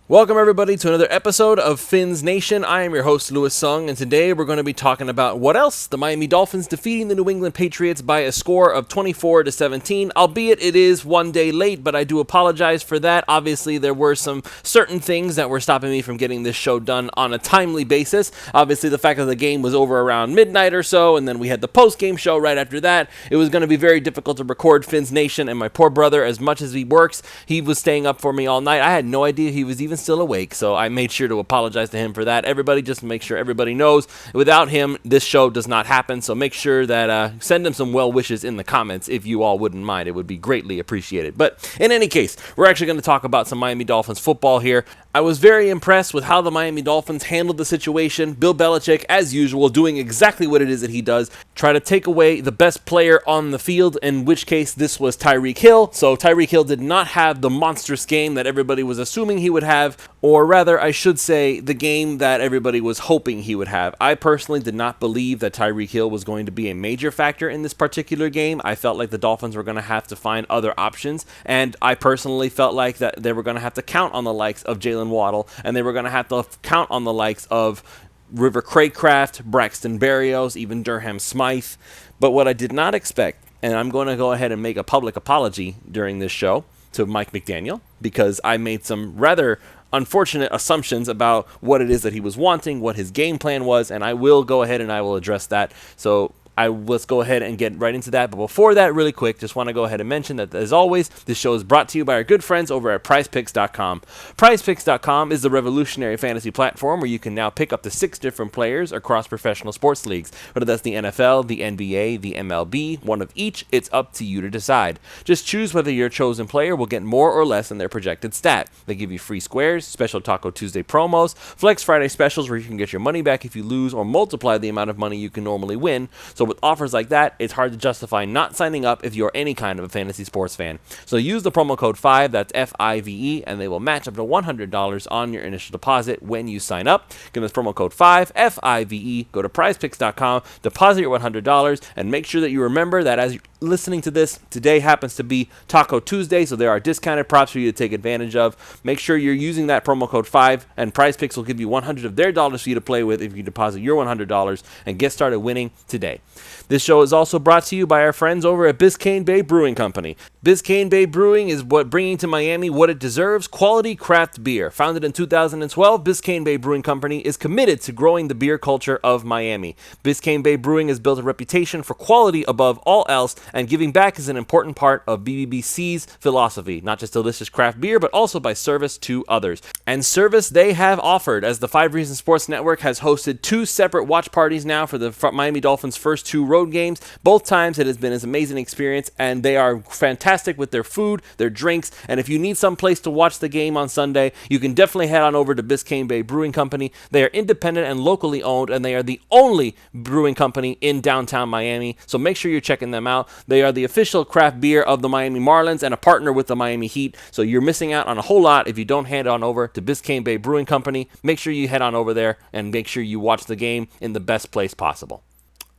Welcome everybody to another episode of Fins Nation. I am your host Louis Sung, and today we're going to be talking about what else? The Miami Dolphins defeating the New England Patriots by a score of 24-17, albeit it is one day late, but I do apologize for that. Obviously, there were some certain things that were stopping me from getting this show done on a timely basis. Obviously, the fact that the game was over around midnight or so, and then we had the post-game show right after that. It was going to be very difficult to record Fins Nation, and my poor brother, as much as he works, he was staying up for me all night. I had no idea he was even still awake, so I made sure to apologize to him for that. Everybody, just make sure everybody knows, without him, this show does not happen, so make sure that send him some well wishes in the comments if you all wouldn't mind. It would be greatly appreciated. But in any case, we're actually going to talk about some Miami Dolphins football here. I was very impressed with how the Miami Dolphins handled the situation. Bill Belichick, as usual, doing exactly what it is that he does, try to take away the best player on the field, in which case this was Tyreek Hill. So Tyreek Hill did not have the monstrous game that everybody was assuming he would have, or rather, I should say, the game that everybody was hoping he would have. I personally did not believe that Tyreek Hill was going to be a major factor in this particular game. I felt like the Dolphins were going to have to find other options, and I personally felt like that they were going to have to count on the likes of Jalen Waddle, and they were going to have to count on the likes of River Craycraft, Braxton Berrios, even Durham Smythe. But what I did not expect, and I'm going to go ahead and make a public apology during this show to Mike McDaniel, because I made some rather unfortunate assumptions about what it is that he was wanting, what his game plan was, and I will go ahead and I will address that. So let's go ahead and get right into that. But before that, really quick, just want to go ahead and mention that, as always, this show is brought to you by our good friends over at PrizePicks.com. PrizePicks.com is the revolutionary fantasy platform where you can now pick up to 6 different players across professional sports leagues. Whether that's the NFL, the NBA, the MLB, one of each, it's up to you to decide. Just choose whether your chosen player will get more or less than their projected stat. They give you free squares, special Taco Tuesday promos, Flex Friday specials where you can get your money back if you lose, or multiply the amount of money you can normally win. So with offers like that, it's hard to justify not signing up if you're any kind of a fantasy sports fan. So use the promo code 5, that's FIVE, and they will match up to $100 on your initial deposit when you sign up. Give us promo code 5, FIVE, go to prizepicks.com, deposit your $100, and make sure that you remember that as you're listening to this, today happens to be Taco Tuesday, so there are discounted props for you to take advantage of. Make sure you're using that promo code 5, and PrizePicks will give you $100 of their dollars for you to play with if you deposit your $100 and get started winning today. This show is also brought to you by our friends over at Biscayne Bay Brewing Company. Biscayne Bay Brewing is bringing to Miami what it deserves: quality craft beer. Founded in 2012, Biscayne Bay Brewing Company is committed to growing the beer culture of Miami. Biscayne Bay Brewing has built a reputation for quality above all else, and giving back is an important part of BBBC's philosophy. Not just delicious craft beer, but also by service to others. And service they have offered, as the 5 Reasons Sports Network has hosted 2 separate watch parties now for the Miami Dolphins' first 2 road games. Both times it has been an amazing experience, and they are fantastic with their food, their drinks, and if you need some place to watch the game on Sunday, you can definitely head on over to Biscayne Bay Brewing Company. They are independent and locally owned, and they are the only brewing company in downtown Miami, so make sure you're checking them out. They are the official craft beer of the Miami Marlins and a partner with the Miami Heat, so you're missing out on a whole lot if you don't head on over to Biscayne Bay Brewing Company. Make sure you head on over there and make sure you watch the game in the best place possible.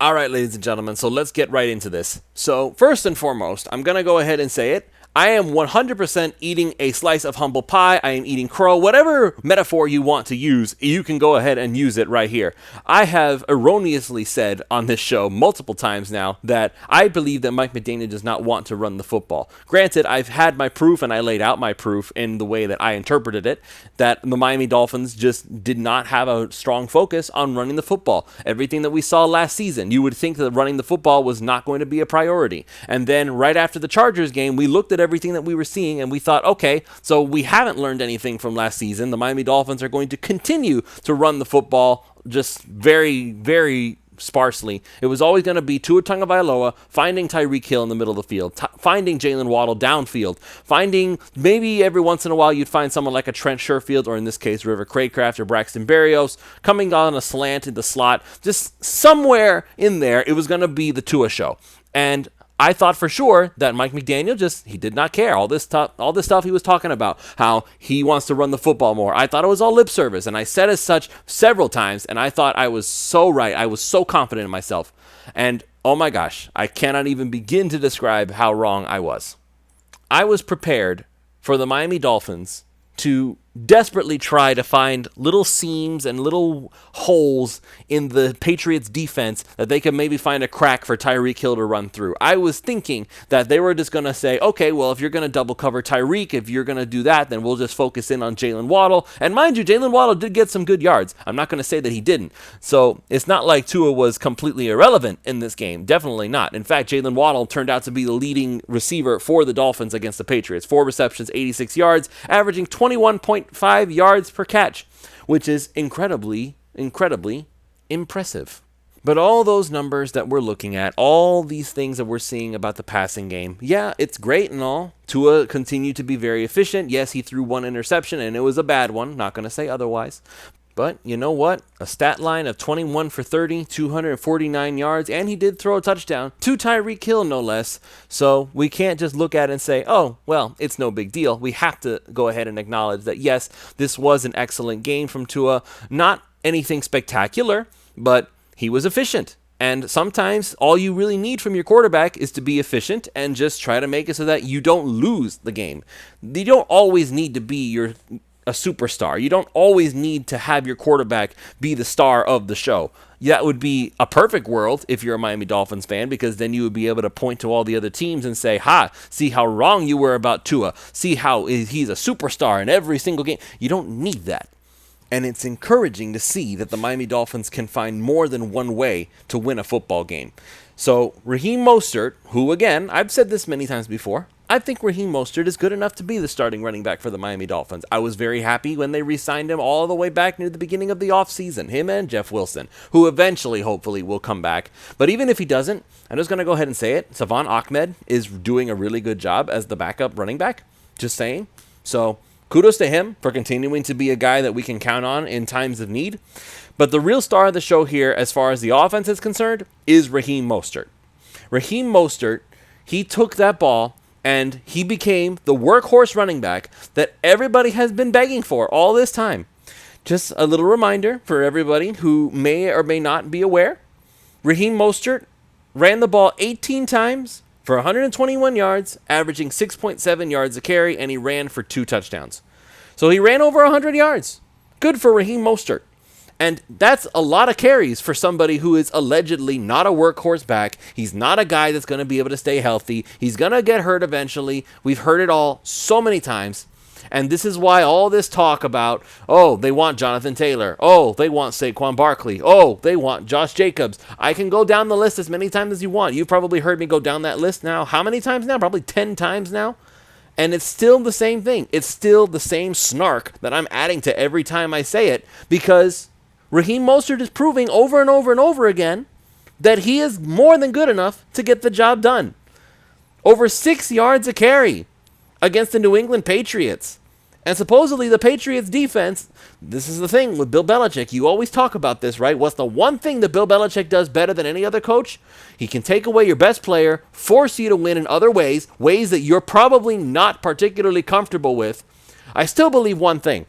All right, ladies and gentlemen, so let's get right into this. So first and foremost, I'm going to go ahead and say it. I am 100% eating a slice of humble pie. I am eating crow. Whatever metaphor you want to use, you can go ahead and use it right here. I have erroneously said on this show multiple times now that I believe that Mike McDaniel does not want to run the football. Granted, I've had my proof, and I laid out my proof in the way that I interpreted it, that the Miami Dolphins just did not have a strong focus on running the football. Everything that we saw last season, you would think that running the football was not going to be a priority. And then right after the Chargers game, we looked at everything that we were seeing, and we thought, okay, so we haven't learned anything from last season. The Miami Dolphins are going to continue to run the football just very, very sparsely. It was always going to be Tua Tagovailoa finding Tyreek Hill in the middle of the field, finding Jalen Waddle downfield, finding maybe every once in a while you'd find someone like a Trent Sherfield, or in this case River Craycraft or Braxton Berrios coming on a slant in the slot. Just somewhere in there, it was going to be the Tua show. And I thought for sure that Mike McDaniel he did not care. All this stuff he was talking about, how he wants to run the football more. I thought it was all lip service, and I said as such several times, and I thought I was so right. I was so confident in myself. And oh my gosh, I cannot even begin to describe how wrong I was. I was prepared for the Miami Dolphins to desperately try to find little seams and little holes in the Patriots defense that they could maybe find a crack for Tyreek Hill to run through. I was thinking that they were just going to say, okay, well, if you're going to double cover Tyreek, if you're going to do that, then we'll just focus in on Jalen Waddle. And mind you, Jalen Waddle did get some good yards. I'm not going to say that he didn't. So it's not like Tua was completely irrelevant in this game. Definitely not. In fact, Jalen Waddle turned out to be the leading receiver for the Dolphins against the Patriots. 4 receptions, 86 yards, averaging 21.5 yards per catch, which is incredibly impressive. But all those numbers that we're looking at, all these things that we're seeing about the passing game, yeah, it's great and all. Tua continued to be very efficient. Yes, he threw 1 interception, and it was a bad one. Not going to say otherwise. But you know what? A stat line of 21 for 30, 249 yards, and he did throw a touchdown to Tyreek Hill, no less. So we can't just look at it and say, oh, well, it's no big deal. We have to go ahead and acknowledge that, yes, this was an excellent game from Tua. Not anything spectacular, but he was efficient. And sometimes all you really need from your quarterback is to be efficient and just try to make it so that you don't lose the game. You don't always need to be a superstar. You don't always need to have your quarterback be the star of the show. That would be a perfect world if you're a Miami Dolphins fan, because then you would be able to point to all the other teams and say, ha, see how wrong you were about Tua. See how he's a superstar in every single game. You don't need that. And it's encouraging to see that the Miami Dolphins can find more than one way to win a football game. So Raheem Mostert, who again, I've said this many times before, I think Raheem Mostert is good enough to be the starting running back for the Miami Dolphins. I was very happy when they re-signed him all the way back near the beginning of the offseason, him and Jeff Wilson, who eventually, hopefully, will come back. But even if he doesn't, I'm just going to go ahead and say it, Savon Ahmed is doing a really good job as the backup running back. Just saying. So kudos to him for continuing to be a guy that we can count on in times of need. But the real star of the show here, as far as the offense is concerned, is Raheem Mostert. Raheem Mostert, he took that ball and he became the workhorse running back that everybody has been begging for all this time. Just a little reminder for everybody who may or may not be aware, Raheem Mostert ran the ball 18 times for 121 yards, averaging 6.7 yards a carry, and he ran for 2 touchdowns. So he ran over 100 yards. Good for Raheem Mostert. And that's a lot of carries for somebody who is allegedly not a workhorse back. He's not a guy that's going to be able to stay healthy. He's going to get hurt eventually. We've heard it all so many times. And this is why all this talk about, oh, they want Jonathan Taylor. Oh, they want Saquon Barkley. Oh, they want Josh Jacobs. I can go down the list as many times as you want. You've probably heard me go down that list now. How many times now? Probably 10 times now. And it's still the same thing. It's still the same snark that I'm adding to every time I say it, because Raheem Mostert is proving over and over and over again that he is more than good enough to get the job done. Over 6 yards a carry against the New England Patriots. And supposedly the Patriots defense, this is the thing with Bill Belichick. You always talk about this, right? What's the one thing that Bill Belichick does better than any other coach? He can take away your best player, force you to win in other ways that you're probably not particularly comfortable with. I still believe one thing,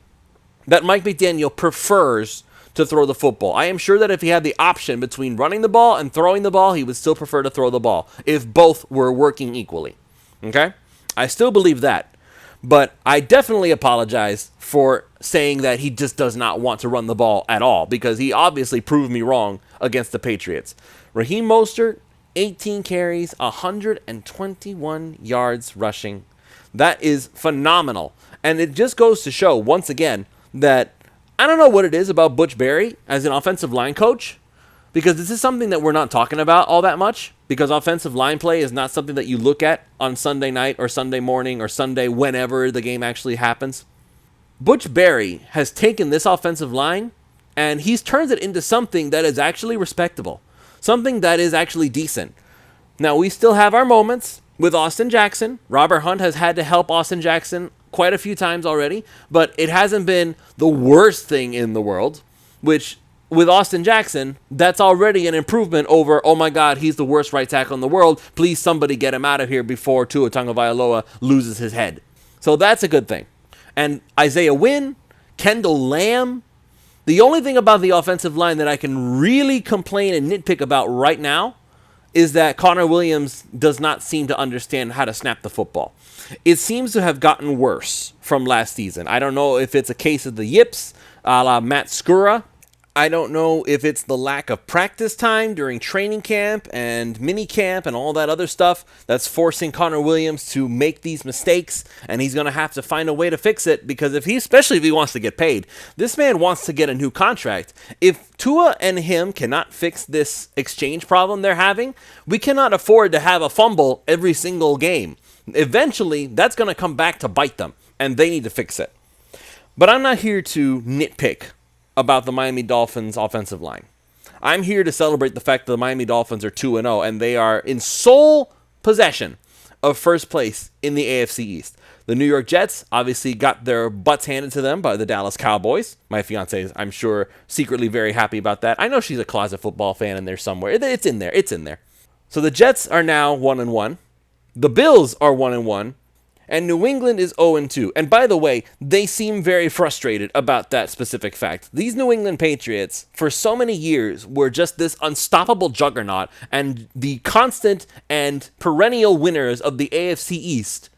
that Mike McDaniel prefers to throw the football. I am sure that if he had the option between running the ball and throwing the ball, he would still prefer to throw the ball if both were working equally. Okay? I still believe that. But I definitely apologize for saying that he just does not want to run the ball at all, because he obviously proved me wrong against the Patriots. Raheem Mostert, 18 carries, 121 yards rushing. That is phenomenal. And it just goes to show, once again, that I don't know what it is about Butch Barry as an offensive line coach, because this is something that we're not talking about all that much, because offensive line play is not something that you look at on Sunday night or Sunday morning or Sunday whenever the game actually happens. Butch Barry has taken this offensive line and he's turned it into something that is actually respectable, something that is actually decent. Now, we still have our moments with Austin Jackson. Robert Hunt has had to help Austin Jackson quite a few times already, but it hasn't been the worst thing in the world, which with Austin Jackson, that's already an improvement over, oh my God, he's the worst right tackle in the world. Please somebody get him out of here before Tua Tagovailoa loses his head. So that's a good thing. And Isaiah Wynn, Kendall Lamb, the only thing about the offensive line that I can really complain and nitpick about right now is that Connor Williams does not seem to understand how to snap the football. It seems to have gotten worse from last season. I don't know if it's a case of the yips, a la Matt Skura. I don't know if it's the lack of practice time during training camp and mini camp and all that other stuff that's forcing Connor Williams to make these mistakes, and he's going to have to find a way to fix it, because especially if he wants to get paid. This man wants to get a new contract. If Tua and him cannot fix this exchange problem they're having, we cannot afford to have a fumble every single game. Eventually, that's going to come back to bite them, and they need to fix it. But I'm not here to nitpick about the Miami Dolphins offensive line. I'm here to celebrate the fact that the Miami Dolphins are 2-0, and they are in sole possession of first place in the AFC East. The New York Jets obviously got their butts handed to them by the Dallas Cowboys. My fiance is, I'm sure, secretly very happy about that. I know she's a closet football fan in there somewhere. It's in there. It's in there. So the Jets are now 1-1. The Bills are 1-1. And New England is 0-2. And by the way, they seem very frustrated about that specific fact. These New England Patriots, for so many years, were just this unstoppable juggernaut and the constant and perennial winners of the AFC East.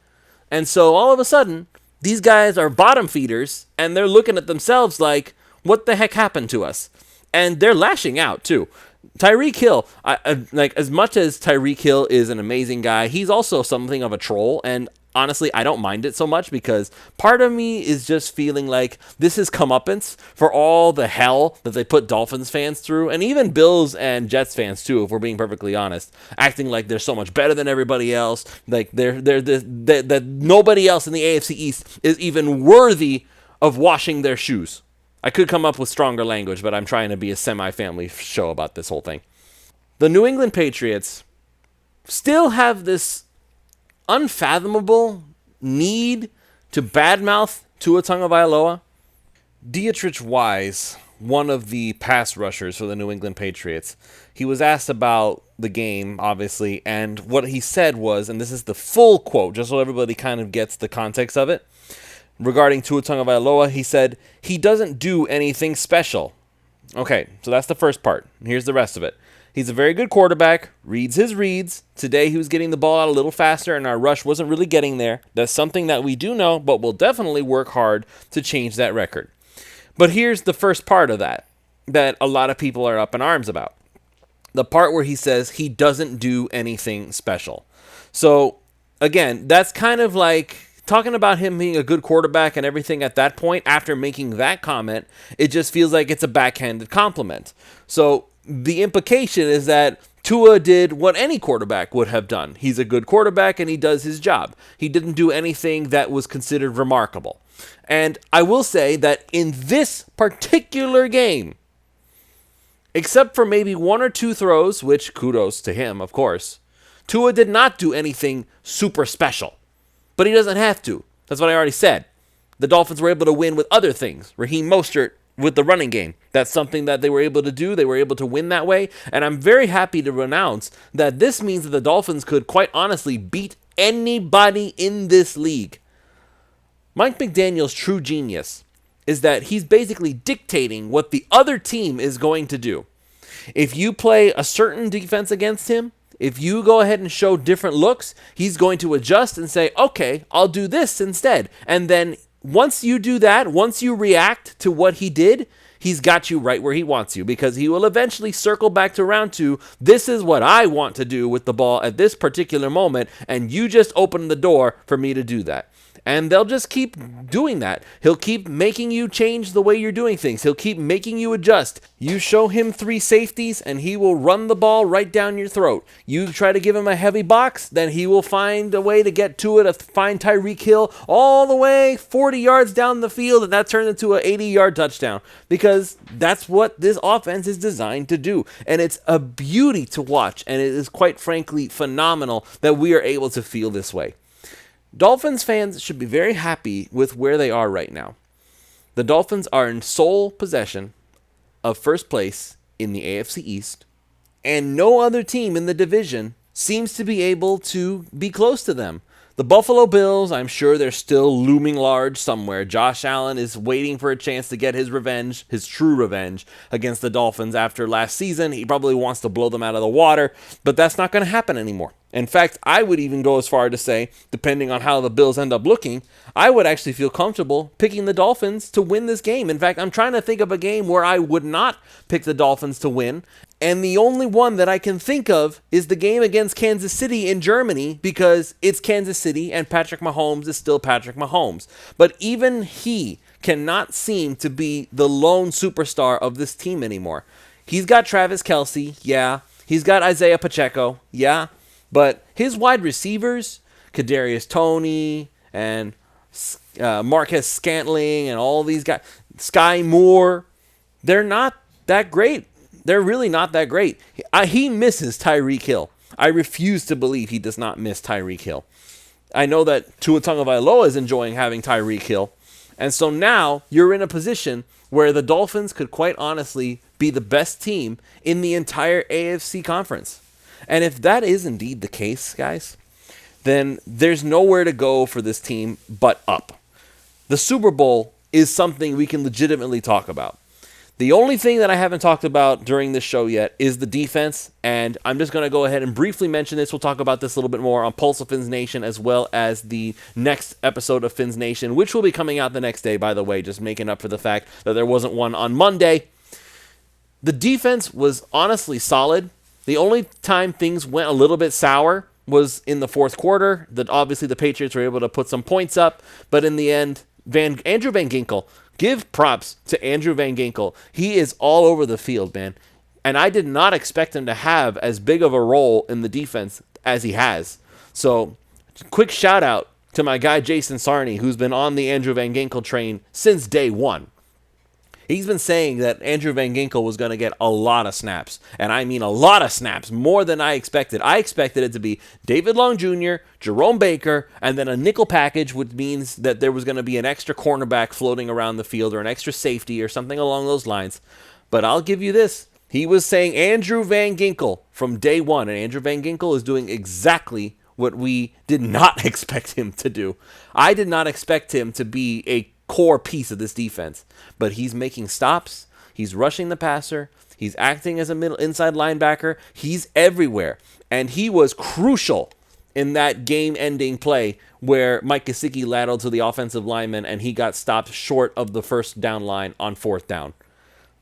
And so all of a sudden, these guys are bottom feeders, and they're looking at themselves like, what the heck happened to us? And they're lashing out, too. Tyreek Hill, like, as much as Tyreek Hill is an amazing guy, he's also something of a troll, and honestly, I don't mind it so much, because part of me is just feeling like this is comeuppance for all the hell that they put Dolphins fans through, and even Bills and Jets fans too, if we're being perfectly honest, acting like they're so much better than everybody else, like that nobody else in the AFC East is even worthy of washing their shoes. I could come up with stronger language, but I'm trying to be a semi-family show about this whole thing. The New England Patriots still have this unfathomable need to badmouth Tua Tagovailoa. Dietrich Wise, one of the pass rushers for the New England Patriots, he was asked about the game, obviously, and what he said was, and this is the full quote, just so everybody kind of gets the context of it, regarding Tua Tagovailoa, he said, "He doesn't do anything special." Okay, so that's the first part. Here's the rest of it. He's a very good quarterback, reads his reads. Today he was getting the ball out a little faster, and our rush wasn't really getting there. That's something that we do know, but we'll definitely work hard to change that record. But here's the first part of that a lot of people are up in arms about. The part where he says he doesn't do anything special. So, again, that's kind of like talking about him being a good quarterback and everything at that point. After making that comment, it just feels like it's a backhanded compliment. So the implication is that Tua did what any quarterback would have done. He's a good quarterback and he does his job. He didn't do anything that was considered remarkable. And I will say that in this particular game, except for maybe one or two throws, which kudos to him, of course, Tua did not do anything super special. But he doesn't have to. That's what I already said. The Dolphins were able to win with other things. Raheem Mostert with the running game. That's something that they were able to do. They were able to win that way. And I'm very happy to announce that this means that the Dolphins could quite honestly beat anybody in this league. Mike McDaniel's true genius is that he's basically dictating what the other team is going to do. If you play a certain defense against him, if you go ahead and show different looks, he's going to adjust and say, okay, I'll do this instead. And then once you do that, once you react to what he did, he's got you right where he wants you, because he will eventually circle back to round two. This is what I want to do with the ball at this particular moment, and you just open the door for me to do that. And they'll just keep doing that. He'll keep making you change the way you're doing things. He'll keep making you adjust. You show him three safeties, and he will run the ball right down your throat. You try to give him a heavy box, then he will find a way to get to it, to find Tyreek Hill all the way 40 yards down the field, and that turns into an 80-yard touchdown. Because that's what this offense is designed to do. And it's a beauty to watch, and it is quite frankly phenomenal that we are able to feel this way. Dolphins fans should be very happy with where they are right now. The Dolphins are in sole possession of first place in the AFC East, and no other team in the division seems to be able to be close to them. The The Buffalo Bills, I'm sure they're still looming large somewhere. Josh Allen is waiting for a chance to get his revenge, his true revenge, against the Dolphins after last season. He probably wants to blow them out of the water, but that's not going to happen anymore. In fact, I would even go as far to say, depending on how the Bills end up looking, I would actually feel comfortable picking the Dolphins to win this game. In fact, I'm trying to think of a game where I would not pick the Dolphins to win, and the only one that I can think of is the game against Kansas City in Germany, because it's Kansas City and Patrick Mahomes is still Patrick Mahomes. But even he cannot seem to be the lone superstar of this team anymore. He's got Travis Kelce, yeah. He's got Isaiah Pacheco, yeah. But his wide receivers, Kadarius Toney and Marquez Scantling and all these guys, Sky Moore, they're not that great. They're really not that great. He misses Tyreek Hill. I refuse to believe he does not miss Tyreek Hill. I know that Tua Tagovailoa is enjoying having Tyreek Hill. And so now you're in a position where the Dolphins could quite honestly be the best team in the entire AFC conference. And if that is indeed the case, guys, then there's nowhere to go for this team but up. The Super Bowl is something we can legitimately talk about. The only thing that I haven't talked about during this show yet is the defense, and I'm just going to go ahead and briefly mention this. We'll talk about this a little bit more on Pulse of Fins Nation, as well as the next episode of Fins Nation, which will be coming out the next day, by the way, just making up for the fact that there wasn't one on Monday. The defense was honestly solid. The only time things went a little bit sour was in the fourth quarter. That obviously the Patriots were able to put some points up, but in the end, Andrew Van Ginkel, give props to Andrew Van Ginkel. He is all over the field, man. And I did not expect him to have as big of a role in the defense as he has. So, quick shout out to my guy Jason Sarney, who's been on the Andrew Van Ginkel train since day one. He's been saying that Andrew Van Ginkel was going to get a lot of snaps. And I mean a lot of snaps, more than I expected. I expected it to be David Long Jr., Jerome Baker, and then a nickel package, which means that there was going to be an extra cornerback floating around the field or an extra safety or something along those lines. But I'll give you this. He was saying Andrew Van Ginkel from day one. And Andrew Van Ginkel is doing exactly what we did not expect him to do. I did not expect him to be a core piece of this defense, but he's making stops, he's rushing the passer, he's acting as a middle inside linebacker, he's everywhere, and he was crucial in that game-ending play where Mike Gesicki lateraled to the offensive lineman and he got stopped short of the first down line on fourth down.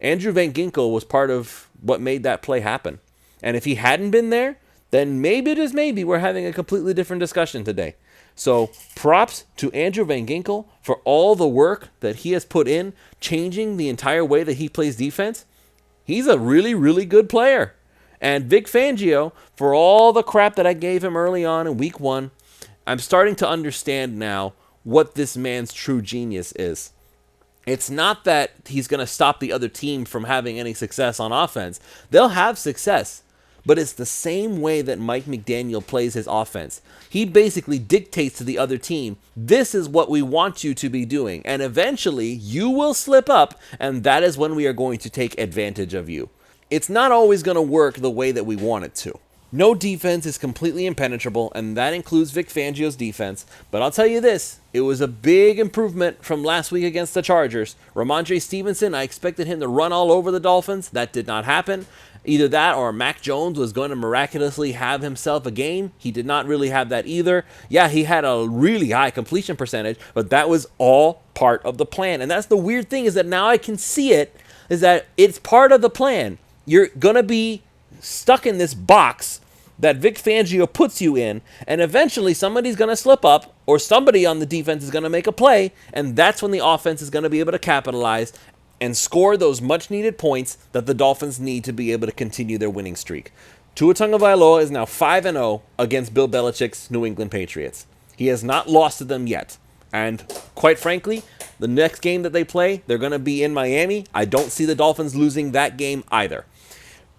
Andrew Van Ginkel was part of what made that play happen, and if he hadn't been there, then maybe, just maybe, we're having a completely different discussion today. So props to Andrew Van Ginkel for all the work that he has put in, changing the entire way that he plays defense. He's a really, really good player. And Vic Fangio, for all the crap that I gave him early on in week one, I'm starting to understand now what this man's true genius is. It's not that he's going to stop the other team from having any success on offense. They'll have success. But it's the same way that Mike McDaniel plays his offense. He basically dictates to the other team, this is what we want you to be doing. And eventually, you will slip up, and that is when we are going to take advantage of you. It's not always going to work the way that we want it to. No defense is completely impenetrable, and that includes Vic Fangio's defense. But I'll tell you this, it was a big improvement from last week against the Chargers. Ramondre Stevenson, I expected him to run all over the Dolphins. That did not happen. Either that or Mac Jones was going to miraculously have himself a game. He did not really have that either. Yeah, he had a really high completion percentage, but that was all part of the plan. And that's the weird thing, is that now I can see it, is that it's part of the plan. You're going to be stuck in this box that Vic Fangio puts you in, and eventually somebody's going to slip up, or somebody on the defense is going to make a play, and that's when the offense is going to be able to capitalize and score those much-needed points that the Dolphins need to be able to continue their winning streak. Tua Tagovailoa is now 5-0 against Bill Belichick's New England Patriots. He has not lost to them yet. And quite frankly, the next game that they play, they're going to be in Miami. I don't see the Dolphins losing that game either.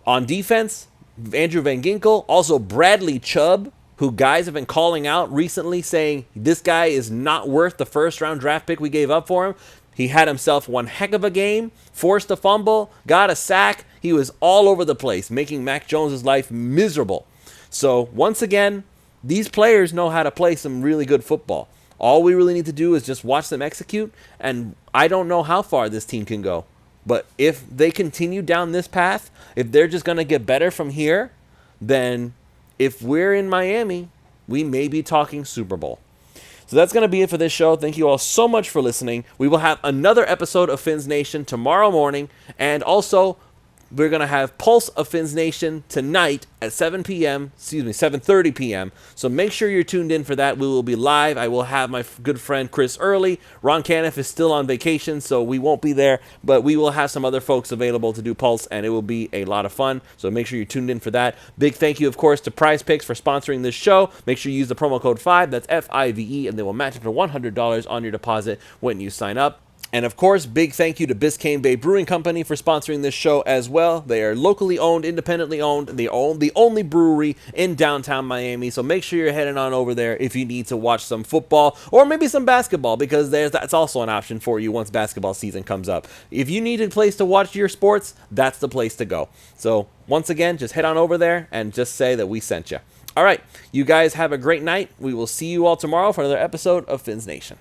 On defense, Andrew Van Ginkel, also Bradley Chubb, who guys have been calling out recently saying this guy is not worth the first-round draft pick we gave up for him. He had himself one heck of a game, forced a fumble, got a sack. He was all over the place, making Mac Jones' life miserable. So, once again, These players know how to play some really good football. All we really need to do is just watch them execute, and I don't know how far this team can go. But if they continue down this path, if they're just going to get better from here, then if we're in Miami, we may be talking Super Bowl. So that's going to be it for this show. Thank you all so much for listening. We will have another episode of Fins Nation tomorrow morning, and also we're going to have Pulse of Fins Nation tonight at 7:30 p.m. So make sure you're tuned in for that. We will be live. I will have my good friend Chris Early. Ron Caniff is still on vacation, so we won't be there, but we will have some other folks available to do Pulse, and it will be a lot of fun. So make sure you're tuned in for that. Big thank you, of course, to Prize Picks for sponsoring this show. Make sure you use the promo code 5, that's FIVE, and they will match up to $100 on your deposit when you sign up. And of course, big thank you to Biscayne Bay Brewing Company for sponsoring this show as well. They are locally owned, independently owned. They own the only brewery in downtown Miami. So make sure you're heading on over there if you need to watch some football or maybe some basketball, because that's also an option for you once basketball season comes up. If you need a place to watch your sports, that's the place to go. So once again, just head on over there and just say that we sent you. All right, you guys have a great night. We will see you all tomorrow for another episode of Fins Nation.